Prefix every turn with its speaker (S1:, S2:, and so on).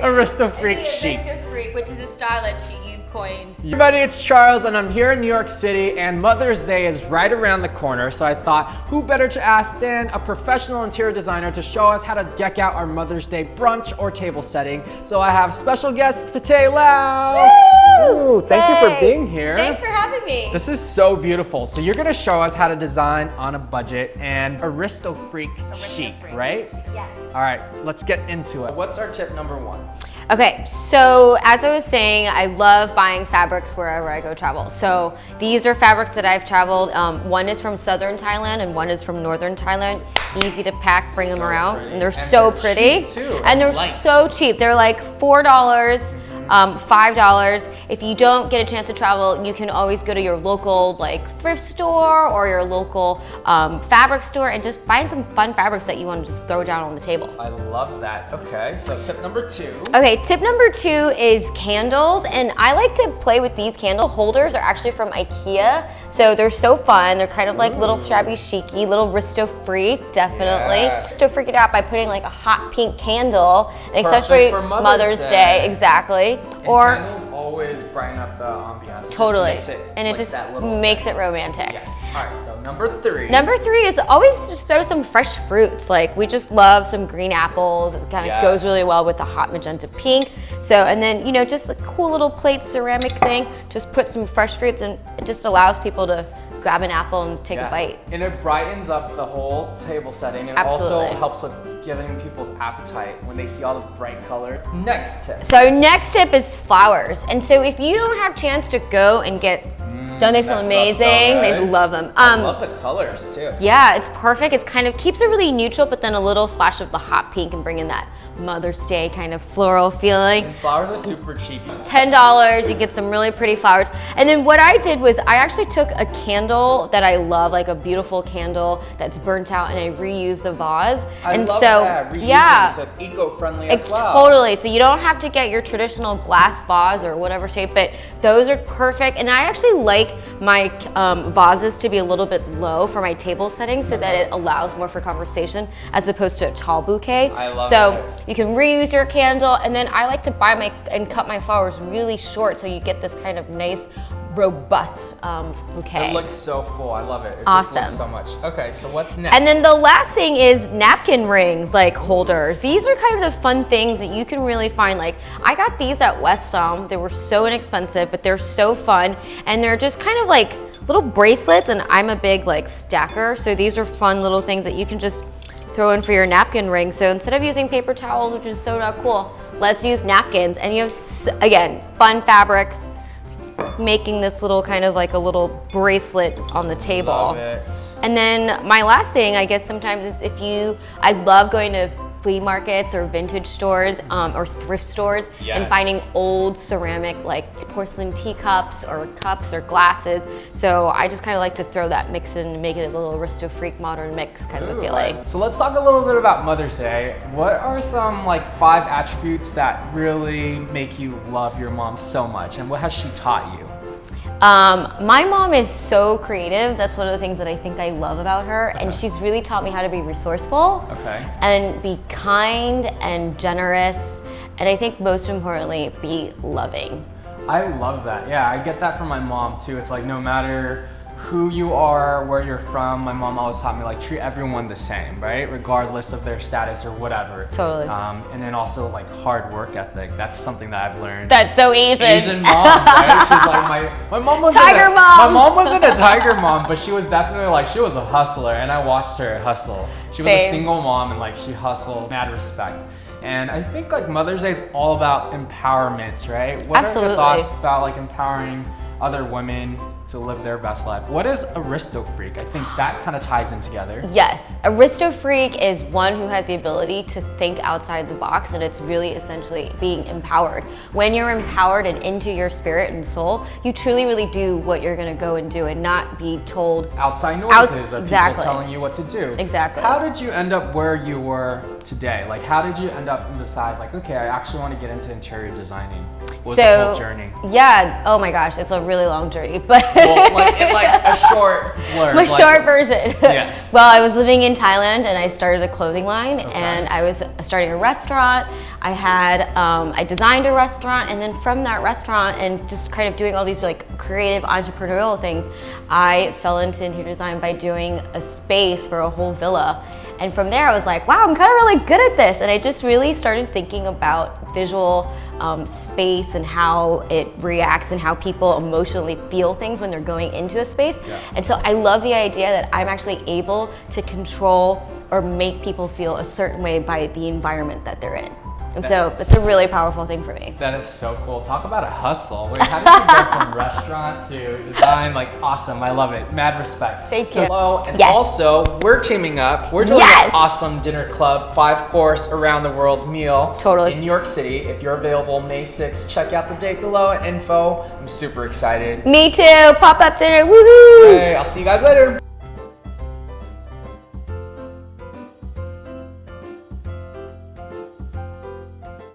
S1: Aristo Freak chic.
S2: Aristo Freak, which is a style that you coined.
S1: Everybody, it's Charles and I'm here in New York City and Mother's Day is right around the corner. So I thought, who better to ask than a professional interior designer to show us how to deck out our Mother's Day brunch or table setting. So I have special guest Peti. Thank you for being here.
S2: Thanks for having me.
S1: This is so beautiful. So you're gonna show us how to design on a budget and Aristo Freak chic, right?
S2: Yes.
S1: All right, let's get into it. What's our tip number one?
S2: Okay, so as I was saying, I love buying fabrics wherever I go travel. So these are fabrics that I've traveled. One is from southern Thailand and one is from northern Thailand. Easy to pack, bring them around. And they're so pretty. And they're so cheap. They're like $4. $5. If you don't get a chance to travel, you can always go to your local thrift store or your local fabric store and just find some fun fabrics that you want to just throw down on the table.
S1: I love that. Okay, so tip number two.
S2: Okay, tip number two is candles, and I like to play with these candle holders. They're actually from IKEA, so they're so fun. They're kind of like little shabby chicy, little Aristo Freak, definitely.
S1: Yes.
S2: Aristo Freak it out by putting like a hot pink candle, especially
S1: for
S2: Mother's Day. Exactly.
S1: And
S2: or
S1: candles always brighten up the ambiance.
S2: Totally.
S1: It
S2: just
S1: like
S2: makes it romantic.
S1: Yes. All right, so number three.
S2: Number three is always just throw some fresh fruits. Like we just love some green apples. It kind of goes really well with the hot magenta pink. So, and then, just a cool little plate ceramic thing. Just put some fresh fruits and it just allows people to grab an apple and take a bite.
S1: And it brightens up the whole table setting and also helps with giving people's appetite when they see all the bright color. Next tip.
S2: So next tip is flowers. And so if you don't have chance to go and get, don't they feel amazing? They love them.
S1: I love the colors too.
S2: Yeah, it's perfect. It's kind of keeps it really neutral, but then a little splash of the hot pink and bring in that Mother's Day kind of floral feeling.
S1: And flowers are super cheap.
S2: $10, you get some really pretty flowers. And then what I did was I actually took a candle that I love, like a beautiful candle that's burnt out, and I reused the vase.
S1: I love that. So it's eco-friendly as well.
S2: Totally. So you don't have to get your traditional glass vase or whatever shape, but those are perfect. And I actually like my vases to be a little bit low for my table setting so that it allows more for conversation as opposed to a tall bouquet.
S1: I love
S2: it. You can reuse your candle, and then I like to buy and cut my flowers really short so you get this kind of nice, robust bouquet.
S1: It looks so full. I love it. It
S2: awesome.
S1: Just looks so much. Okay, so what's next?
S2: And then the last thing is napkin rings, like holders. These are kind of the fun things that you can really find. Like I got these at West Elm. They were so inexpensive, but they're so fun, and they're just kind of like little bracelets. And I'm a big stacker, so these are fun little things that you can just throw in for your napkin ring. So instead of using paper towels, which is so not cool, let's use napkins. And you have, again, fun fabrics, making this little kind of like a little bracelet on the table.
S1: Love it.
S2: And then my last thing, I guess sometimes is I love going to flea markets or vintage stores or thrift stores and finding old ceramic porcelain teacups or cups or glasses. So I just kind of like to throw that mix in and make it a little Aristo Freak modern mix kind of a feeling.
S1: So let's talk a little bit about Mother's Day. What are some 5 attributes that really make you love your mom so much, and what has she taught you?
S2: My mom is so creative. That's one of the things that I think I love about her. And she's really taught me how to be resourceful and be kind and generous. And I think most importantly, be loving.
S1: I love that. Yeah, I get that from my mom too. It's like no matter who you are, where you're from, my mom always taught me treat everyone the same, right? Regardless of their status or whatever.
S2: Totally.
S1: And then also hard work ethic. That's something that I've learned.
S2: That's so Asian.
S1: Asian mom, right? She's like my mom was
S2: tiger mom.
S1: My mom wasn't a tiger mom, but she was definitely she was a hustler, and I watched her hustle. She was a single mom, and she hustled, mad respect. And I think Mother's Day is all about empowerment, right? What are your thoughts about empowering other women to live their best life? What is Aristo Freak? I think that kind of ties in together.
S2: Yes, Aristo Freak is one who has the ability to think outside the box, and it's really essentially being empowered. When you're empowered and into your spirit and soul, you truly really do what you're gonna go and do and not be told
S1: outside noises of people telling you what to do.
S2: Exactly.
S1: How did you end up where you were today? How did you end up and decide okay, I actually want to get into interior designing? What was the whole journey?
S2: Yeah, oh my gosh, it's a really long journey, but
S1: like in like a short blurb.
S2: My short version.
S1: Yes.
S2: Well, I was living in Thailand and I started a clothing line, and I was starting a restaurant. I designed a restaurant, and then from that restaurant and just kind of doing all these like creative entrepreneurial things, I fell into interior design by doing a space for a whole villa. And from there I was like, wow, I'm kind of really good at this. And I just really started thinking about visual space and how it reacts and how people emotionally feel things when they're going into a space. Yeah. And so I love the idea that I'm actually able to control or make people feel a certain way by the environment that they're in. And so it's a really powerful thing for me.
S1: That is so cool. Talk about a hustle. Wait, how did you go from restaurant to design? Like, awesome. I love it. Mad respect.
S2: Thank you.
S1: Hello. And also, we're teaming up. We're doing an awesome dinner club, 5-course around the world meal.
S2: Totally.
S1: In New York City. If you're available May 6th, check out the date below and info. I'm super excited.
S2: Me too. Pop-up dinner. Woohoo!
S1: Hey, I'll see you guys later.